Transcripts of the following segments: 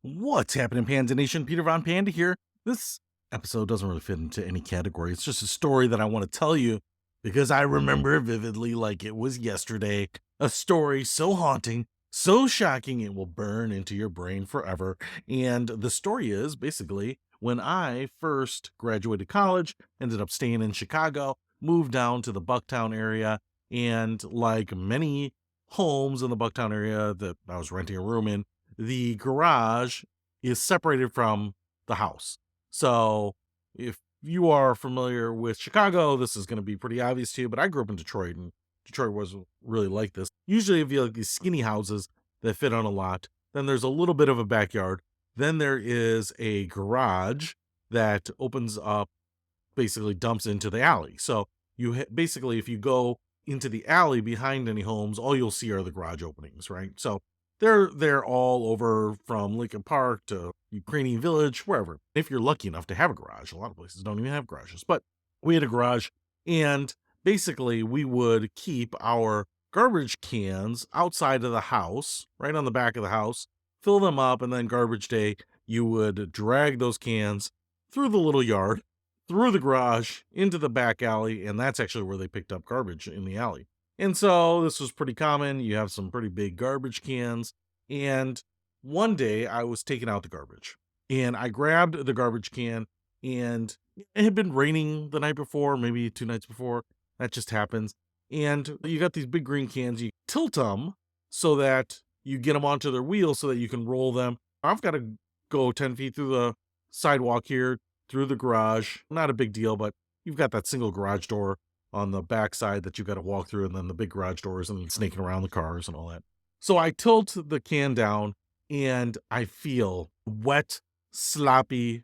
What's happening, Panda Nation? Peter Von Panda here. This episode doesn't really fit into any category. It's just a story that I want to tell you because I remember vividly like it was yesterday. A story so haunting, so shocking, it will burn into your brain forever. And the story is basically when I first graduated college, ended up staying in Chicago, moved down to the Bucktown area, and like many homes in the Bucktown area that I was renting a room in, the garage is separated from the house. So if you are familiar with Chicago, this is going to be pretty obvious to you, but I grew up in Detroit and Detroit was really like this. Usually if you like these skinny houses that fit on a lot, then there's a little bit of a backyard. Then there is a garage that opens up, basically dumps into the alley. So basically, if you go into the alley behind any homes, all you'll see are the garage openings, right? So they're all over from Lincoln Park to Ukrainian Village, wherever. If you're lucky enough to have a garage, a lot of places don't even have garages, but we had a garage, and basically we would keep our garbage cans outside of the house, right on the back of the house, fill them up, and then garbage day, you would drag those cans through the little yard, through the garage, into the back alley, and that's actually where they picked up garbage in the alley. And so this was pretty common. You have some pretty big garbage cans. And one day I was taking out the garbage and I grabbed the garbage can, and it had been raining the night before, maybe 2 nights before. That just happens. And you got these big green cans, you tilt them so that you get them onto their wheels so that you can roll them. I've got to go 10 feet through the sidewalk here, through the garage. Not a big deal, but you've got that single garage door on the backside that you got to walk through, and then the big garage doors and snaking around the cars and all that. So I tilt the can down and I feel wet, sloppy,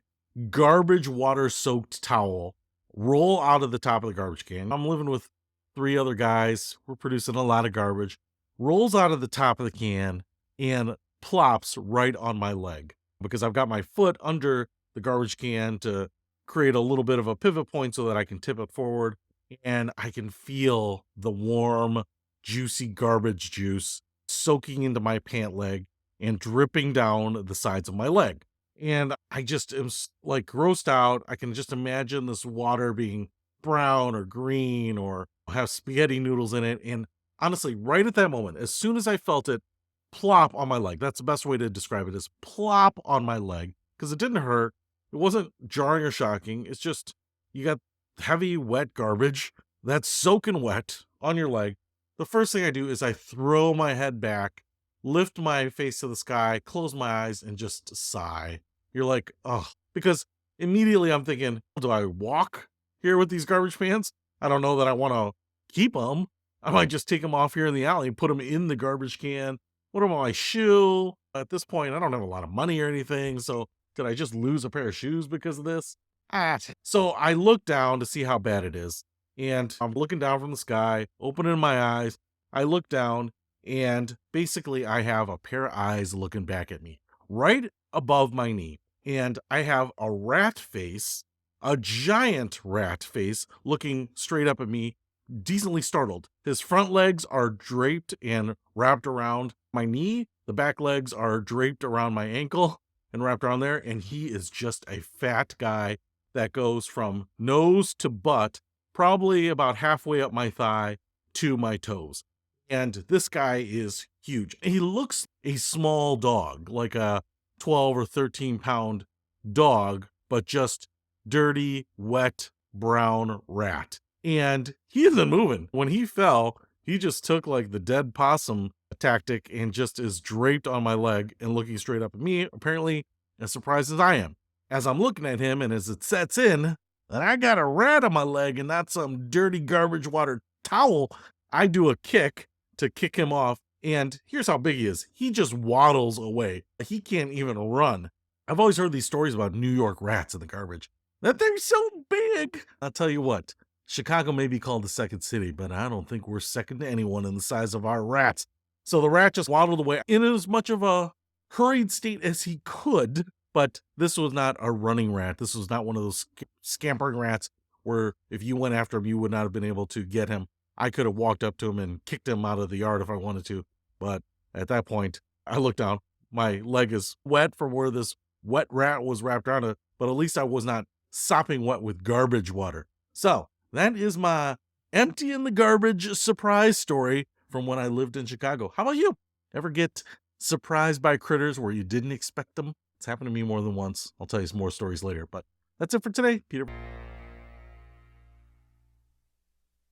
garbage water soaked towel roll out of the top of the garbage can. I'm living with three other guys. We're producing a lot of garbage. Rolls out of the top of the can and plops right on my leg because I've got my foot under the garbage can to create a little bit of a pivot point so that I can tip it forward, and I can feel the warm, juicy garbage juice soaking into my pant leg and dripping down the sides of my leg. And I just am like grossed out. I can just imagine this water being brown or green or have spaghetti noodles in it. And honestly, right at that moment, as soon as I felt it plop on my leg, that's the best way to describe it, is plop on my leg, because it didn't hurt. It wasn't jarring or shocking. It's just you got heavy, wet garbage that's soaking wet on your leg. The first thing I do is I throw my head back, lift my face to the sky, close my eyes, and just sigh. You're like, oh, because immediately I'm thinking, do I walk here with these garbage pans? I don't know that I want to keep them. I might just take them off here in the alley and put them in the garbage can. What about my shoe? At this point, I don't have a lot of money or anything, so did I just lose a pair of shoes because of this? So I look down to see how bad it is. And I'm looking down from the sky, opening my eyes. I look down, and basically I have a pair of eyes looking back at me right above my knee. And I have a rat face, a giant rat face looking straight up at me, decently startled. His front legs are draped and wrapped around my knee. The back legs are draped around my ankle and wrapped around there. And he is just a fat guy that goes from nose to butt, probably about halfway up my thigh to my toes. And this guy is huge. He looks a small dog, like a 12 or 13-pound dog, but just dirty, wet, brown rat. And he isn't moving. When he fell, he just took like the dead possum tactic and just is draped on my leg and looking straight up at me, apparently as surprised as I am. As I'm looking at him, and as it sets in that I got a rat on my leg and not some dirty garbage water towel, I do a kick to kick him off. And here's how big he is. He just waddles away. He can't even run. I've always heard these stories about New York rats in the garbage, that they're so big. I'll tell you what, Chicago may be called the second city, but I don't think we're second to anyone in the size of our rats. So the rat just waddled away in as much of a hurried state as he could. But this was not a running rat. This was not one of those scampering rats where if you went after him, you would not have been able to get him. I could have walked up to him and kicked him out of the yard if I wanted to. But at that point, I looked down. my leg is wet from where this wet rat was wrapped around it, but at least I was not sopping wet with garbage water. So that is my empty in the garbage surprise story from when I lived in Chicago. How about you? Ever get surprised by critters where you didn't expect them? It's happened to me more than once. I'll tell you some more stories later, but that's it for today, Peter.